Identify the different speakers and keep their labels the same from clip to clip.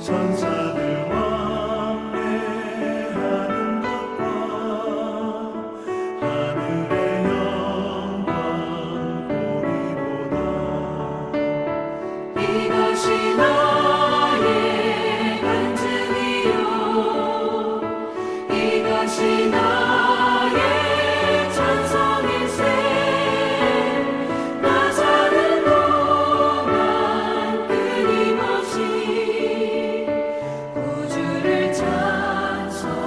Speaker 1: 천사들 왕래하는 것과 하늘의 영광 보리로다.
Speaker 2: 이것이 나의 간증이요 이것이 나의 찬송일세. 나 사는 동안 끊임없이 구주를 찬송하리로다.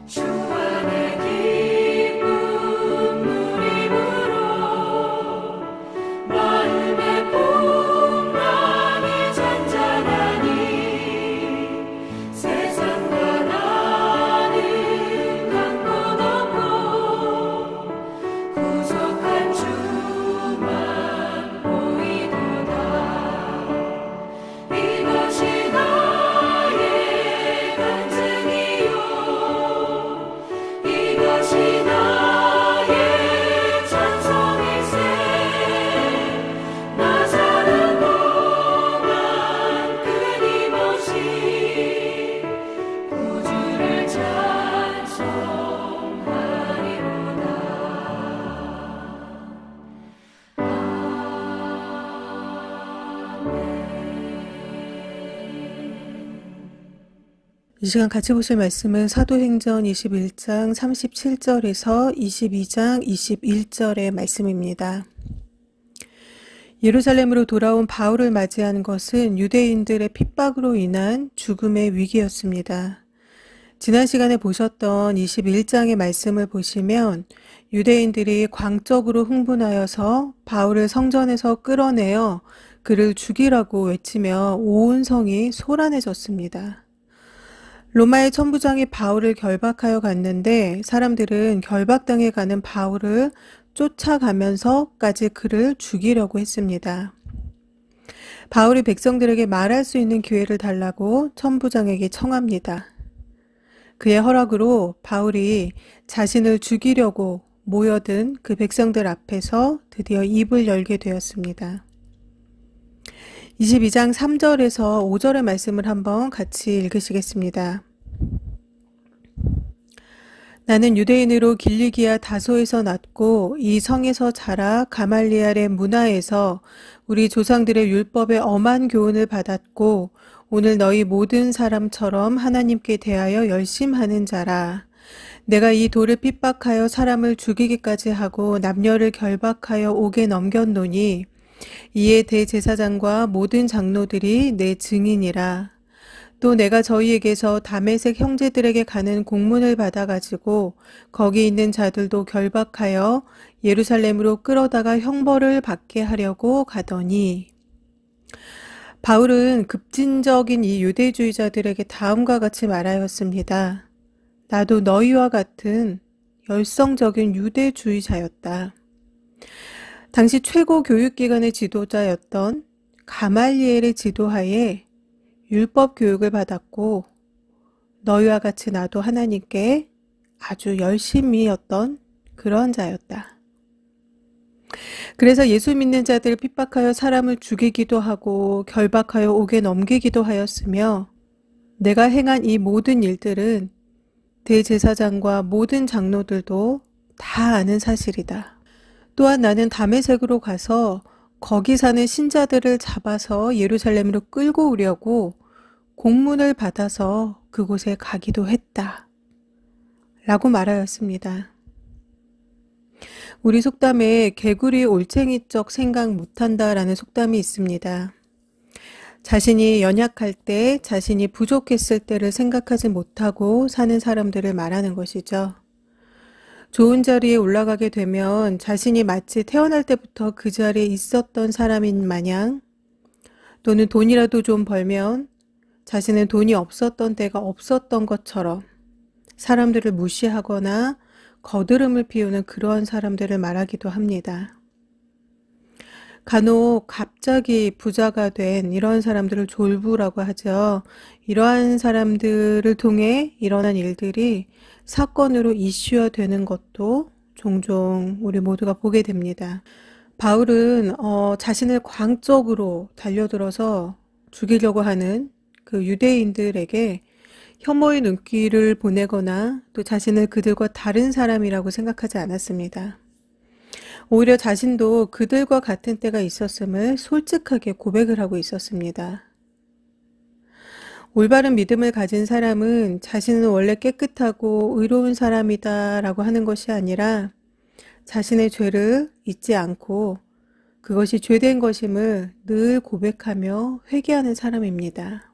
Speaker 2: 주 안에 기쁨 누림으로 마음의 풍랑이 잔잔하니 세상과 나는 강고 높고 구속한 주만 보이도다. 이것이 나의 간증이요 이것이 나의 찬송일세. 나 사는 동안 끊임없이 구주를 찬송하리로다.
Speaker 3: 이 시간 같이 보실 말씀은 사도행전 21장 37절에서 22장 21절의 말씀입니다. 예루살렘으로 돌아온 바울을 맞이한 것은 유대인들의 핍박으로 인한 죽음의 위기였습니다. 지난 시간에 보셨던 21장의 말씀을 보시면 유대인들이 광적으로 흥분하여서 바울을 성전에서 끌어내어 그를 죽이라고 외치며 온 성이 소란해졌습니다. 로마의 천부장이 바울을 결박하여 갔는데 사람들은 결박당해 가는 바울을 쫓아가면서까지 그를 죽이려고 했습니다. 바울이 백성들에게 말할 수 있는 기회를 달라고 천부장에게 청합니다. 그의 허락으로 바울이 자신을 죽이려고 모여든 그 백성들 앞에서 드디어 입을 열게 되었습니다. 22장 3절에서 5절의 말씀을 한번 같이 읽으시겠습니다. 나는 유대인으로 길리기아 다소에서 났고 이 성에서 자라 가말리알의 문화에서 우리 조상들의 율법의 엄한 교훈을 받았고 오늘 너희 모든 사람처럼 하나님께 대하여 열심하는 자라. 내가 이 돌을 핍박하여 사람을 죽이기까지 하고 남녀를 결박하여 옥에 넘겼노니 이에 대제사장과 모든 장로들이 내 증인이라. 또 내가 저희에게서 다메섹 형제들에게 가는 공문을 받아가지고 거기 있는 자들도 결박하여 예루살렘으로 끌어다가 형벌을 받게 하려고 가더니. 바울은 급진적인 이 유대주의자들에게 다음과 같이 말하였습니다. 나도 너희와 같은 열성적인 유대주의자였다. 당시 최고 교육기관의 지도자였던 가말리엘의 지도하에 율법 교육을 받았고 너희와 같이 나도 하나님께 아주 열심히였던 그런 자였다. 그래서 예수 믿는 자들을 핍박하여 사람을 죽이기도 하고 결박하여 옥에 넘기기도 하였으며 내가 행한 이 모든 일들은 대제사장과 모든 장로들도 다 아는 사실이다. 또한 나는 다메섹으로 가서 거기 사는 신자들을 잡아서 예루살렘으로 끌고 오려고 공문을 받아서 그곳에 가기도 했다. 라고 말하였습니다. 우리 속담에 개구리 올챙이적 생각 못한다 라는 속담이 있습니다. 자신이 연약할 때, 자신이 부족했을 때를 생각하지 못하고 사는 사람들을 말하는 것이죠. 좋은 자리에 올라가게 되면 자신이 마치 태어날 때부터 그 자리에 있었던 사람인 마냥, 또는 돈이라도 좀 벌면 자신은 돈이 없었던 때가 없었던 것처럼 사람들을 무시하거나 거드름을 피우는 그러한 사람들을 말하기도 합니다. 간혹 갑자기 부자가 된 이런 사람들을 졸부라고 하죠. 이러한 사람들을 통해 일어난 일들이 사건으로 이슈화되는 것도 종종 우리 모두가 보게 됩니다. 바울은 자신을 광적으로 달려들어서 죽이려고 하는 그 유대인들에게 혐오의 눈길을 보내거나 또 자신을 그들과 다른 사람이라고 생각하지 않았습니다. 오히려 자신도 그들과 같은 때가 있었음을 솔직하게 고백을 하고 있었습니다. 올바른 믿음을 가진 사람은 자신은 원래 깨끗하고 의로운 사람이다 라고 하는 것이 아니라 자신의 죄를 잊지 않고 그것이 죄된 것임을 늘 고백하며 회개하는 사람입니다.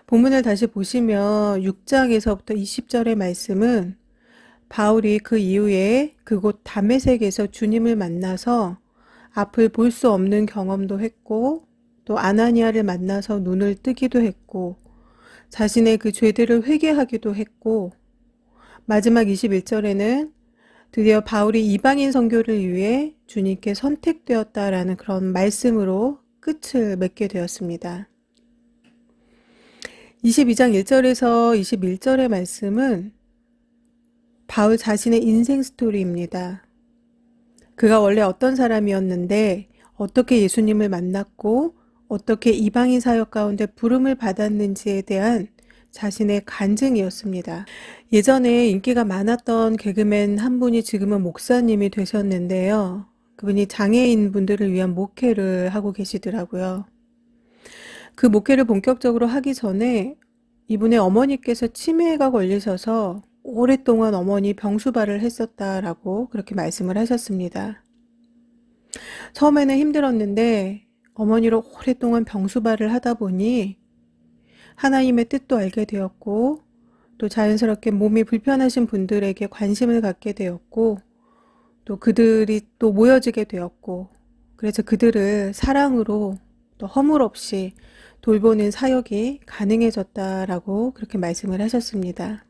Speaker 3: 본문을 다시 보시면 6장에서부터 20절의 말씀은 바울이 그 이후에 그곳 다메섹에서 주님을 만나서 앞을 볼 수 없는 경험도 했고 또 아나니아를 만나서 눈을 뜨기도 했고 자신의 그 죄들을 회개하기도 했고 마지막 21절에는 드디어 바울이 이방인 선교를 위해 주님께 선택되었다라는 그런 말씀으로 끝을 맺게 되었습니다. 22장 1절에서 21절의 말씀은 바울 자신의 인생 스토리입니다. 그가 원래 어떤 사람이었는데 어떻게 예수님을 만났고 어떻게 이방인 사역 가운데 부름을 받았는지에 대한 자신의 간증이었습니다. 예전에 인기가 많았던 개그맨 한 분이 지금은 목사님이 되셨는데요. 그분이 장애인 분들을 위한 목회를 하고 계시더라고요. 그 목회를 본격적으로 하기 전에 이분의 어머니께서 치매가 걸리셔서 오랫동안 어머니 병수발을 했었다라고 그렇게 말씀을 하셨습니다. 처음에는 힘들었는데 어머니로 오랫동안 병수발을 하다 보니 하나님의 뜻도 알게 되었고 또 자연스럽게 몸이 불편하신 분들에게 관심을 갖게 되었고 또 그들이 또 모여지게 되었고 그래서 그들을 사랑으로 또 허물 없이 돌보는 사역이 가능해졌다라고 그렇게 말씀을 하셨습니다.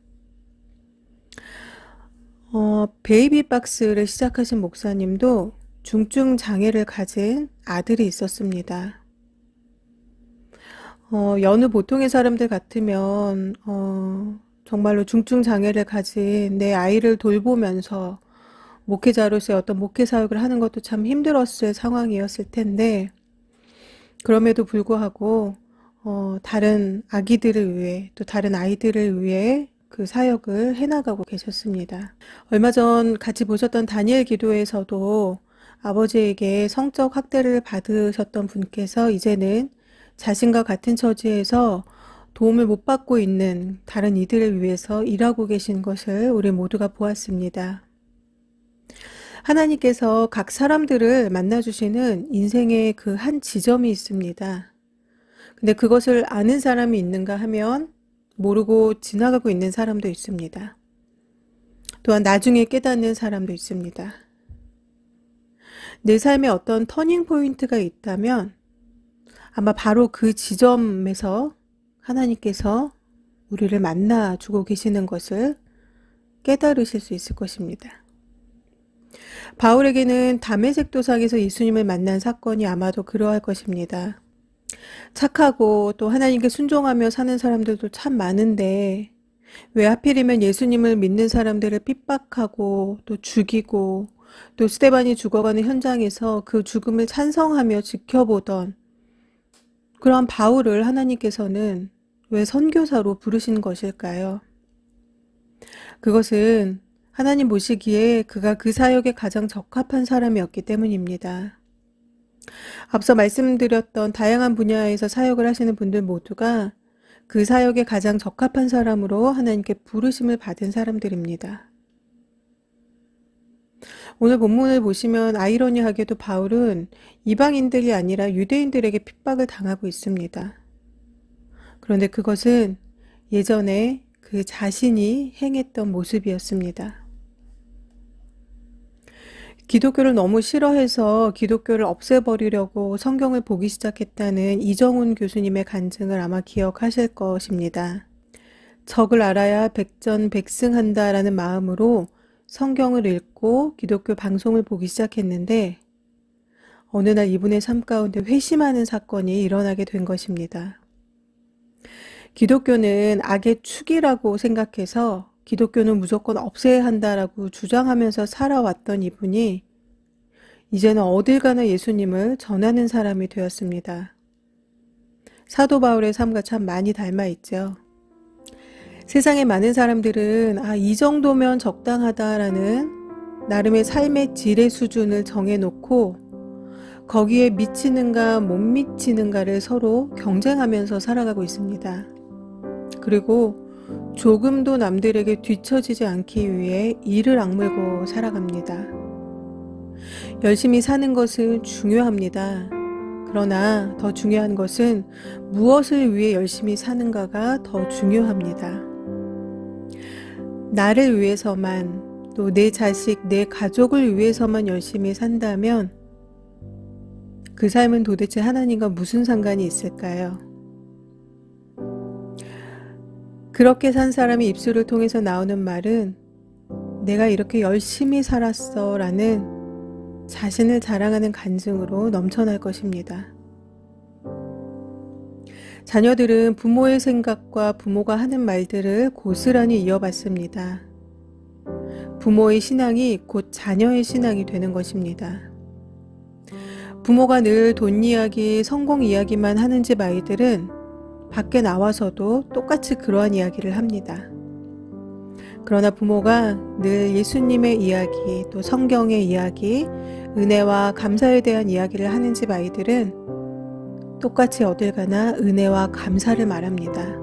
Speaker 3: 베이비박스를 시작하신 목사님도 중증 장애를 가진 아들이 있었습니다. 여느 보통의 사람들 같으면 정말로 중증 장애를 가진 내 아이를 돌보면서 목회자로서의 어떤 목회 사역을 하는 것도 참 힘들었을 상황이었을 텐데 그럼에도 불구하고 다른 아기들을 위해 또 다른 아이들을 위해 그 사역을 해나가고 계셨습니다. 얼마 전 같이 보셨던 다니엘 기도에서도 아버지에게 성적 학대를 받으셨던 분께서 이제는 자신과 같은 처지에서 도움을 못 받고 있는 다른 이들을 위해서 일하고 계신 것을 우리 모두가 보았습니다. 하나님께서 각 사람들을 만나주시는 인생의 그 한 지점이 있습니다. 근데 그것을 아는 사람이 있는가 하면 모르고 지나가고 있는 사람도 있습니다. 또한 나중에 깨닫는 사람도 있습니다. 내 삶에 어떤 터닝 포인트가 있다면 아마 바로 그 지점에서 하나님께서 우리를 만나주고 계시는 것을 깨달으실 수 있을 것입니다. 바울에게는 다메섹 도상에서 예수님을 만난 사건이 아마도 그러할 것입니다. 착하고 또 하나님께 순종하며 사는 사람들도 참 많은데 왜 하필이면 예수님을 믿는 사람들을 핍박하고 또 죽이고 또 스데반이 죽어가는 현장에서 그 죽음을 찬성하며 지켜보던 그러한 바울을 하나님께서는 왜 선교사로 부르신 것일까요? 그것은 하나님 보시기에 그가 그 사역에 가장 적합한 사람이었기 때문입니다. 앞서 말씀드렸던 다양한 분야에서 사역을 하시는 분들 모두가 그 사역에 가장 적합한 사람으로 하나님께 부르심을 받은 사람들입니다. 오늘 본문을 보시면 아이러니하게도 바울은 이방인들이 아니라 유대인들에게 핍박을 당하고 있습니다. 그런데 그것은 예전에 그 자신이 행했던 모습이었습니다. 기독교를 너무 싫어해서 기독교를 없애버리려고 성경을 보기 시작했다는 이정훈 교수님의 간증을 아마 기억하실 것입니다. 적을 알아야 백전백승한다라는 마음으로 성경을 읽고 기독교 방송을 보기 시작했는데 어느 날 이분의 삶 가운데 회심하는 사건이 일어나게 된 것입니다. 기독교는 악의 축이라고 생각해서 기독교는 무조건 없애야 한다라고 주장하면서 살아왔던 이분이 이제는 어딜 가나 예수님을 전하는 사람이 되었습니다. 사도 바울의 삶과 참 많이 닮아 있죠. 세상의 많은 사람들은 이 정도면 적당하다라는 나름의 삶의 질의 수준을 정해놓고 거기에 미치는가 못 미치는가를 서로 경쟁하면서 살아가고 있습니다. 그리고 조금도 남들에게 뒤처지지 않기 위해 이를 악물고 살아갑니다. 열심히 사는 것은 중요합니다. 그러나 더 중요한 것은 무엇을 위해 열심히 사는가가 더 중요합니다. 나를 위해서만, 또 내 자식, 내 가족을 위해서만 열심히 산다면 그 삶은 도대체 하나님과 무슨 상관이 있을까요? 그렇게 산 사람이 입술을 통해서 나오는 말은 내가 이렇게 열심히 살았어 라는 자신을 자랑하는 간증으로 넘쳐날 것입니다. 자녀들은 부모의 생각과 부모가 하는 말들을 고스란히 이어받습니다. 부모의 신앙이 곧 자녀의 신앙이 되는 것입니다. 부모가 늘 돈 이야기, 성공 이야기만 하는 집 아이들은 밖에 나와서도 똑같이 그러한 이야기를 합니다. 그러나 부모가 늘 예수님의 이야기, 또 성경의 이야기, 은혜와 감사에 대한 이야기를 하는 집 아이들은 똑같이 어딜 가나 은혜와 감사를 말합니다.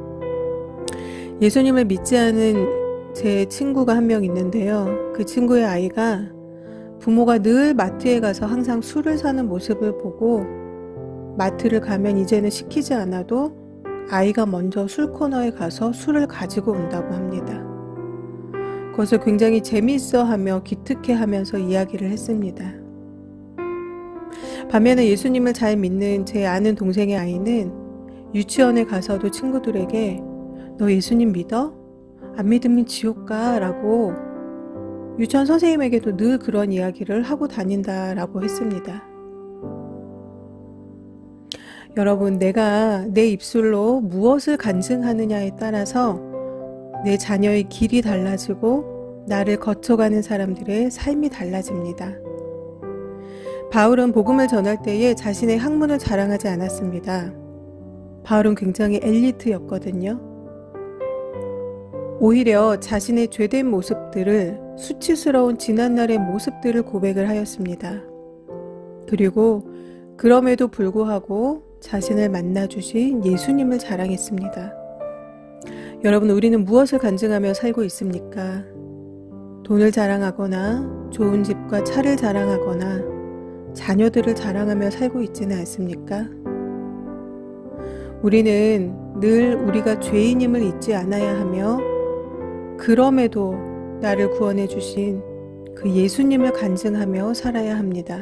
Speaker 3: 예수님을 믿지 않은 제 친구가 한 명 있는데요. 그 친구의 아이가 부모가 늘 마트에 가서 항상 술을 사는 모습을 보고 마트를 가면 이제는 시키지 않아도 아이가 먼저 술 코너에 가서 술을 가지고 온다고 합니다. 그것을 굉장히 재미있어하며 기특해하면서 이야기를 했습니다. 반면에 예수님을 잘 믿는 제 아는 동생의 아이는 유치원에 가서도 친구들에게 너 예수님 믿어? 안 믿으면 지옥 가 라고 유치원 선생님에게도 늘 그런 이야기를 하고 다닌다라고 했습니다. 여러분, 내가 내 입술로 무엇을 간증하느냐에 따라서 내 자녀의 길이 달라지고 나를 거쳐가는 사람들의 삶이 달라집니다. 바울은 복음을 전할 때에 자신의 학문을 자랑하지 않았습니다. 바울은 굉장히 엘리트였거든요. 오히려 자신의 죄된 모습들을, 수치스러운 지난날의 모습들을 고백을 하였습니다. 그리고 그럼에도 불구하고 자신을 만나주신 예수님을 자랑했습니다. 여러분, 우리는 무엇을 간증하며 살고 있습니까? 돈을 자랑하거나 좋은 집과 차를 자랑하거나 자녀들을 자랑하며 살고 있지는 않습니까? 우리는 늘 우리가 죄인임을 잊지 않아야 하며 그럼에도 나를 구원해 주신 그 예수님을 간증하며 살아야 합니다.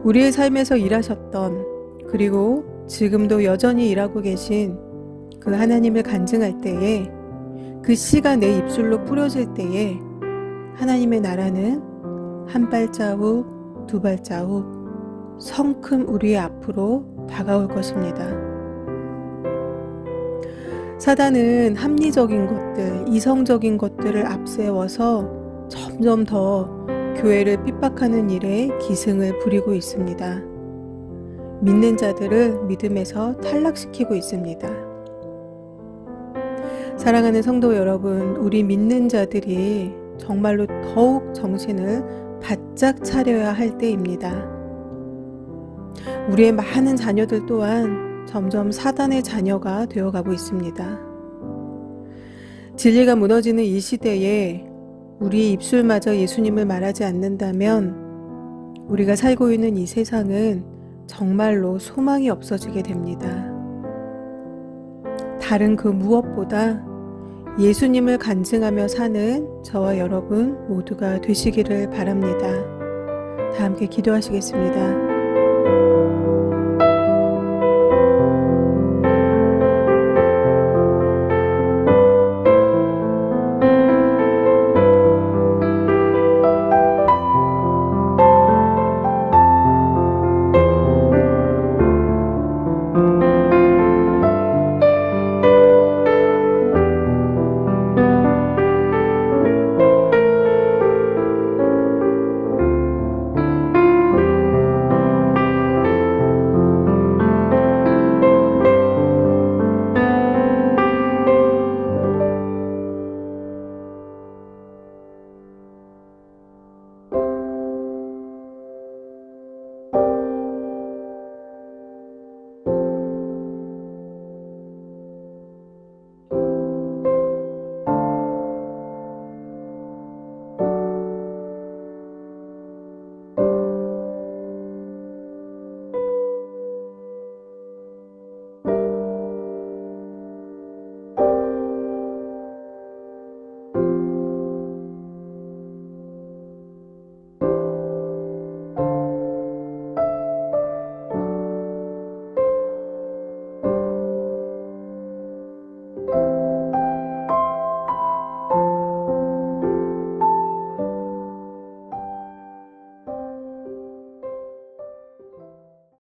Speaker 3: 우리의 삶에서 일하셨던, 그리고 지금도 여전히 일하고 계신 그 하나님을 간증할 때에, 그 씨가 내 입술로 뿌려질 때에 하나님의 나라는 한 발자국 두 발자국 성큼 우리의 앞으로 다가올 것입니다. 사단은 합리적인 것들, 이성적인 것들을 앞세워서 점점 더 교회를 핍박하는 일에 기승을 부리고 있습니다. 믿는 자들을 믿음에서 탈락시키고 있습니다. 사랑하는 성도 여러분, 우리 믿는 자들이 정말로 더욱 정신을 바짝 차려야 할 때입니다. 우리의 많은 자녀들 또한 점점 사단의 자녀가 되어가고 있습니다. 진리가 무너지는 이 시대에 우리의 입술마저 예수님을 말하지 않는다면 우리가 살고 있는 이 세상은 정말로 소망이 없어지게 됩니다. 다른 그 무엇보다 예수님을 간증하며 사는 저와 여러분 모두가 되시기를 바랍니다. 다 함께 기도하시겠습니다.